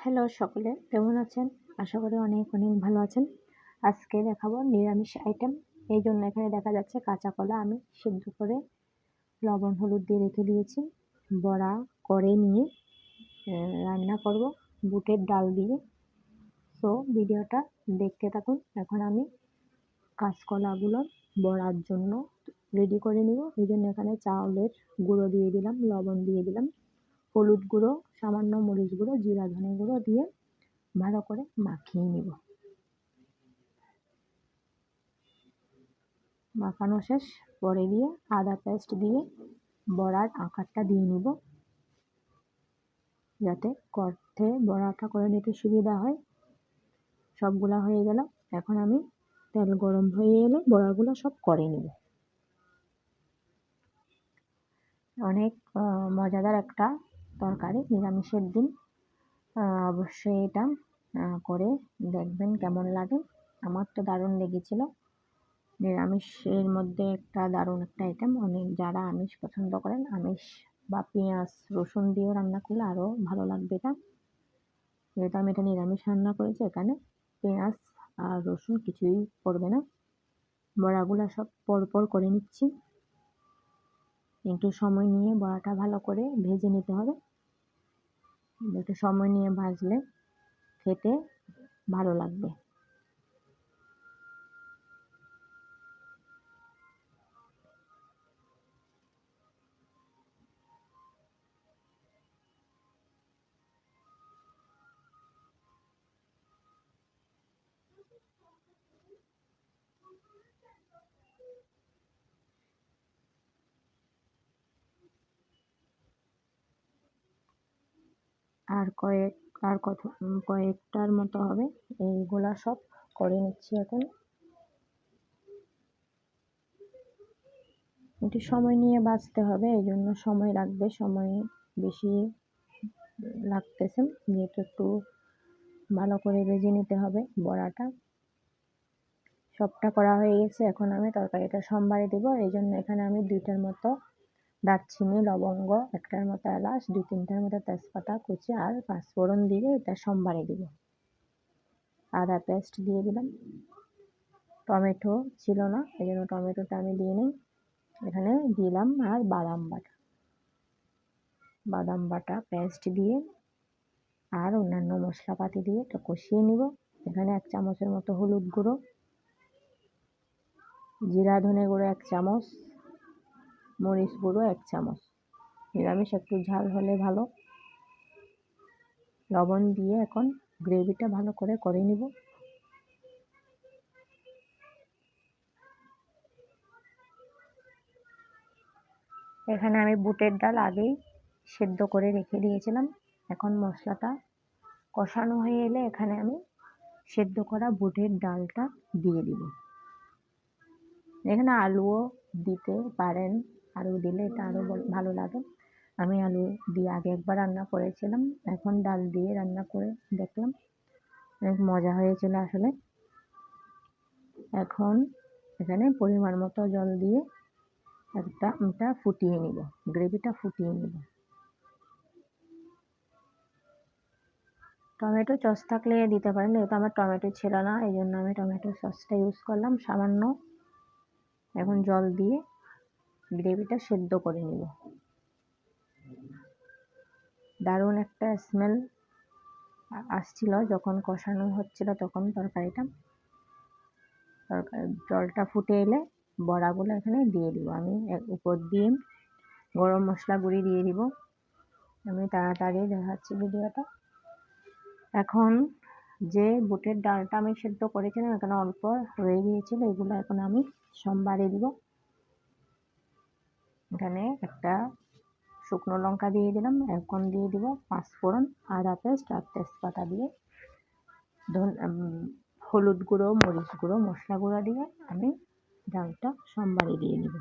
Hello সকলে, কেমন আছেন? আশা করি অনেক অনেক ভালো আছেন। আজকে দেখাবো নিরামিষ আইটেম। এই জন্য এখানে দেখা যাচ্ছে কাঁচা কলা আমি সিদ্ধ করে লবণ হলুদ দিয়ে রেখে দিয়েছি। বড়া করে নিয়ে রান্না করব বুটের ডাল দিয়ে। তো ভিডিওটা দেখতে থাকুন। এখন আমি কাঁচকলাগুলো বড়ার জন্য রেডি করে নিব। এই জন্য এখানে চাউলের গুঁড়ো দিয়ে দিলাম, লবণ দিয়ে দিলাম, হলুদ গুঁড়ো, সামান্য মরিচ গুঁড়ো, জিরা ধনে গুঁড়ো দিয়ে ভালো করে মাখিয়ে নিব। মাখানো শেষ পরে দিয়ে আদা পেস্ট দিয়ে বড়ার আকারটা দিয়ে নিব, যাতে করতে বড়াটা করে নিতে সুবিধা হয়। সবগুলা হয়ে গেল। এখন আমি তেল গরম হয়ে এলে বড়াগুলো সব করে নিব। অনেক মজাদার একটা তরকারি নিরামিষের দিন। অবশ্যই এটা করে দেখবেন কেমন লাগে। আমার তো দারুণ লেগেছিল। নিরামিষের মধ্যে একটা দারুণ একটা আইটেম। অনেক যারা আমিষ পছন্দ করেন, আমিষ বা পেঁয়াজ রসুন দিয়েও রান্না করলে আরও ভালো লাগবে এটা। যেহেতু আমি এটা নিরামিষ রান্না করেছি, এখানে পেঁয়াজ আর রসুন কিছুই পড়বে না। বড়াগুলো সব পরপর করে নিচ্ছি। একটু সময় নিয়ে বড়াটা ভালো করে ভেজে নিতে হবে। একটু সময় নিয়ে ভাজলে খেতে ভালো লাগবে। আর কয়েকটার মতো হবে। এইগুলা সব করে নিচ্ছি এখন। একটু সময় নিয়ে ভাজতে হবে, এই জন্য সময় লাগবে, সময় বেশি লাগতেছে, যেহেতু একটু ভালো করে ভেজে নিতে হবে বড়াটা। সবটা করা হয়ে গেছে। এখন আমি তরকারিটা সম্বারে দেবো। এই জন্য এখানে আমি 2টার মতো দারচিনি, লবঙ্গ, 1টার মতো এলাচ, 2-3টার মতো তেজপাতা কুচি আর 5 ফোড়ন দিয়ে এটা সম্বারে দিব। আদা পেস্ট দিয়ে দিলাম। টমেটো ছিল না, এই জন্য টমেটোটা আমি দিয়ে নিই। এখানে দিলাম আর বাদাম বাটা পেস্ট দিয়ে আর অন্যান্য মশলাপাতি দিয়ে এটা কষিয়ে নিব। এখানে 1 চামচের মতো হলুদ গুঁড়ো, জিরা ধনে গুঁড়ো 1 চামচ, মরিচ গুঁড়ো 1 চামচ। নিরামিষ একটু ঝাল হলে ভালো। লবণ দিয়ে এখন গ্রেভিটা ভালো করে নিব। এখানে আমি বুটের ডাল আগেই সেদ্ধ করে রেখে দিয়েছিলাম। এখন মশলাটা কষানো হয়ে এলে এখানে আমি সেদ্ধ করা বুটের ডালটা দিয়ে দিব। এখানে আলুও দিতে পারেন, আলু দিলে এটা আরও ভালো লাগে। আমি আলু দিয়ে আগে একবার রান্না করেছিলাম, এখন ডাল দিয়ে রান্না করে দেখলাম, অনেক মজা হয়েছিল আসলে। এখন এখানে পরিমাণ মতো জল দিয়ে এটা ফুটিয়ে নিব, গ্রেভিটা ফুটিয়ে নিব। টমেটো সস থাকলে দিতে পারেন, যেহেতু আমার টমেটো ছিল না, এই জন্য আমি টমেটো সসটা ইউজ করলাম সামান্য। এখন জল দিয়ে গ্রেভিটা সেদ্ধ করে নিব। দারুণ একটা স্মেল আসছিল যখন কষানো হচ্ছিল, তখন জলটা ফুটে এলে বড়াগুলো এখানে দিয়ে দিব। আমি উপর দিয়ে গরম মশলা গুঁড়ি দিয়ে দিব। আমি তাড়াতাড়ি দেখাচ্ছি ভিডিওটা। এখন যে বুটের ডালটা আমি সেদ্ধ করেছিলাম, এখানে অল্প রয়ে গিয়েছিল, এগুলো এখন আমি সম্বারে দিব। এখানে একটা শুকনো লঙ্কা দিয়ে দিলাম, এখন দিয়ে দিব 5 ফোড়ন, আদা পেস্ট আর তেজপাতা দিয়ে হলুদ গুঁড়ো, মরিচ গুঁড়ো, মশলা গুঁড়ো দিয়ে আমি ডালটা সম্বারে দিয়ে দিব।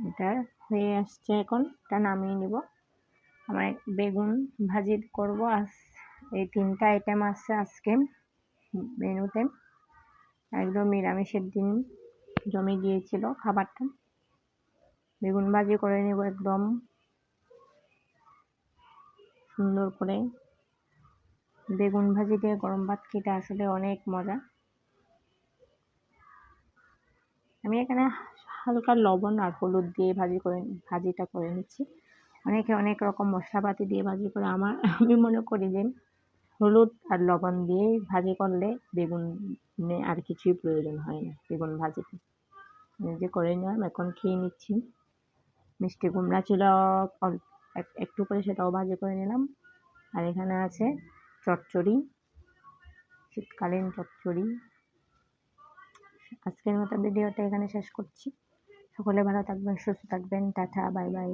এটা হয়ে আসছে, এখন এটা নামিয়ে নিব। আমার বেগুন ভাজি করব। এই 3টা আইটেম আছে আজকে মেনুতে। একদম নিরামিষের দিন জমে গিয়েছিল খাবারটা। বেগুন ভাজি করে নেব একদম সুন্দর করে। বেগুন ভাজি দিয়ে গরম ভাত খেতে আসলে অনেক মজা। আমি এখানে হালকা লবণ আর হলুদ দিয়ে ভাজিটা করে নিচ্ছি। অনেকে অনেক রকম মশলাপাতি দিয়ে ভাজি করে, আমি মনে করি যে হলুদ আর লবণ দিয়ে ভাজি করলে বেগুনে আর কিছুই প্রয়োজন হয় না বেগুন ভাজিতে। যে করে নিলাম, এখন খেয়ে নিচ্ছি। মিষ্টি কুমড়া ছিল একটু করে, সেটাও ভাজি করে নিলাম। আর এখানে আছে চচ্চড়ি, শীতকালীন চচ্চড়ি। আজকের মতো ভিডিওটা এখানে শেষ করছি। সকলে ভালো থাকবেন, সুস্থ থাকবেন। Tata, bye bye.